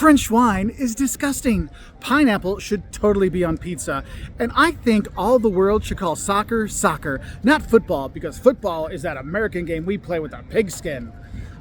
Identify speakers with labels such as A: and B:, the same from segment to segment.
A: French wine is disgusting. Pineapple should totally be on pizza. And I think all the world should call soccer, soccer, not football, because football is that American game we play with a pigskin.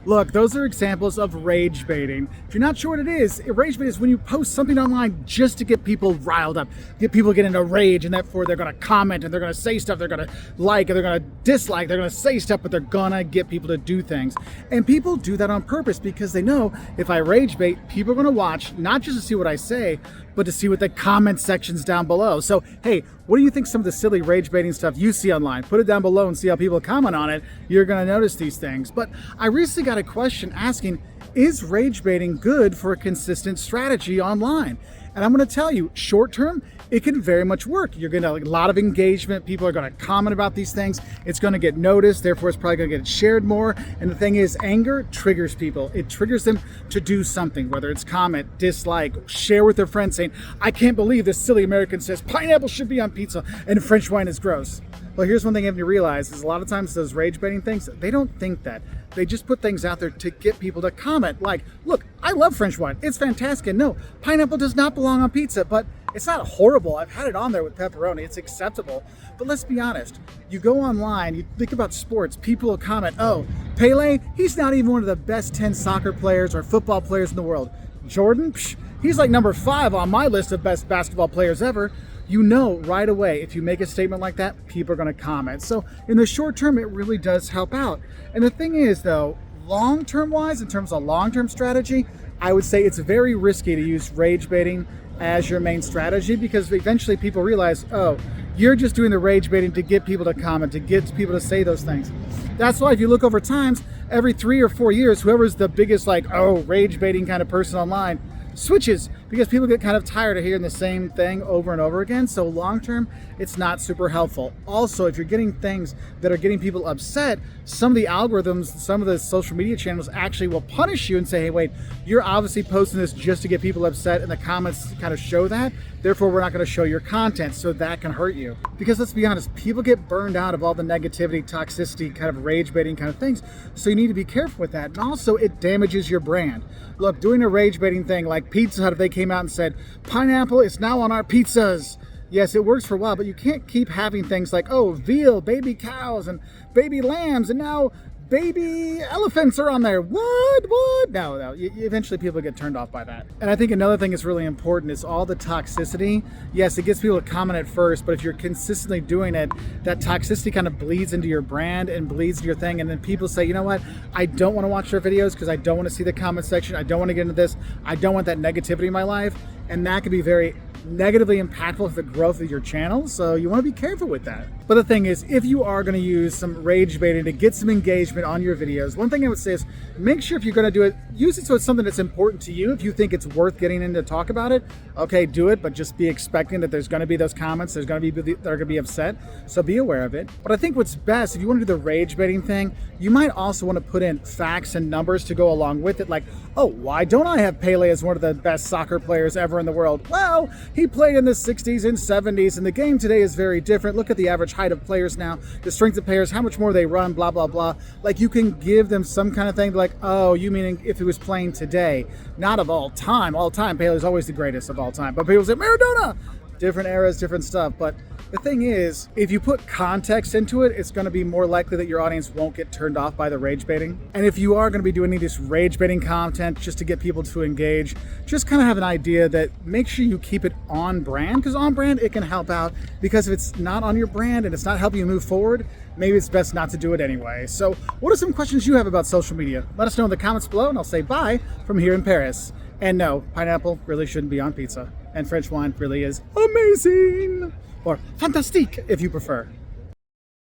A: Look, those are examples of rage baiting. If you're not sure what it is, rage bait is when you post something online just to get people riled up, get people getting into rage, and therefore they're going to comment and they're going to say stuff, they're going to like, and they're going to dislike, they're going to say stuff, but they're going to get people to do things. And people do that on purpose because they know if I rage bait, people are going to watch, not just to see what I say, but to see what the comment section's down below. So, hey, what do you think some of the silly rage baiting stuff you see online? Put it down below and see how people comment on it. You're going to notice these things. But I recently got a question asking, is rage baiting good for a consistent strategy online? And I'm going to tell you, short term, it can very much work. You're going to have a lot of engagement. People are going to comment about these things. It's going to get noticed. Therefore, it's probably going to get shared more. And the thing is, anger triggers people. It triggers them to do something, whether it's comment, dislike, share with their friends saying, I can't believe this silly American says pineapple should be on pizza and French wine is gross. Well, here's one thing you have to realize is a lot of times those rage baiting things, they don't think that. They just put things out there to get people to comment like, look, I love French wine. It's fantastic. And no, pineapple does not belong on pizza, but it's not horrible. I've had it on there with pepperoni. It's acceptable. But let's be honest. You go online, you think about sports, people will comment, oh, Pele, he's not even one of the best 10 soccer players or football players in the world. Jordan, psh, he's like number 5 on my list of best basketball players ever. You know right away, if you make a statement like that, people are going to comment. So in the short term, it really does help out. And the thing is, though, long-term wise, in terms of long-term strategy, I would say it's very risky to use rage baiting as your main strategy because eventually people realize, oh, you're just doing the rage baiting to get people to comment, to get people to say those things. That's why if you look over times, every 3 or 4 years, whoever's the biggest rage baiting kind of person online switches because people get kind of tired of hearing the same thing over and over again. So long term, it's not super helpful. Also, if you're getting things that are getting people upset, some of the algorithms, some of the social media channels actually will punish you and say, hey, wait, you're obviously posting this just to get people upset, and the comments kind of show that. Therefore, we're not going to show your content, so that can hurt you. Because let's be honest, people get burned out of all the negativity, toxicity, kind of rage baiting kind of things. So you need to be careful with that. And also, it damages your brand. Look, doing a rage baiting thing like Pizza Hut, if they came out and said, pineapple is now on our pizzas. Yes, it works for a while, but you can't keep having things like, oh, veal, baby cows, and baby lambs, and now baby elephants are on there. What? No. Eventually people get turned off by that. And I think another thing that's really important is all the toxicity. Yes, it gets people to comment at first, but if you're consistently doing it, that toxicity kind of bleeds into your brand and bleeds into your thing. And then people say, you know what? I don't want to watch their videos because I don't want to see the comment section. I don't want to get into this. I don't want that negativity in my life. And that can be very negatively impactful for the growth of your channel, so you want to be careful with that. But the thing is, if you are going to use some rage baiting to get some engagement on your videos, one thing I would say is make sure if you're going to do it, use it so it's something that's important to you. If you think it's worth getting in to talk about it, okay, do it, but just be expecting that there's going to be those comments, there's going to be that are going to be upset, so be aware of it. But I think what's best, if you want to do the rage baiting thing, you might also want to put in facts and numbers to go along with it, like, oh, why don't I have Pele as one of the best soccer players ever in the world? Well, he played in the 60s and 70s, and the game today is very different. Look at the average height of players now, the strength of players, how much more they run, blah, blah, blah. Like, you can give them some kind of thing like, oh, you meaning if he was playing today, not of all time. All time, Pele's always the greatest of all time. But people say, Maradona! Different eras, different stuff. But the thing is, if you put context into it, it's going to be more likely that your audience won't get turned off by the rage baiting. And if you are going to be doing any of this rage baiting content just to get people to engage, just kind of have an idea that make sure you keep it on brand, because on brand, it can help out. Because if it's not on your brand and it's not helping you move forward, maybe it's best not to do it anyway. So what are some questions you have about social media? Let us know in the comments below, and I'll say bye from here in Paris. And no, pineapple really shouldn't be on pizza. And French wine really is amazing. Or fantastique, if you prefer.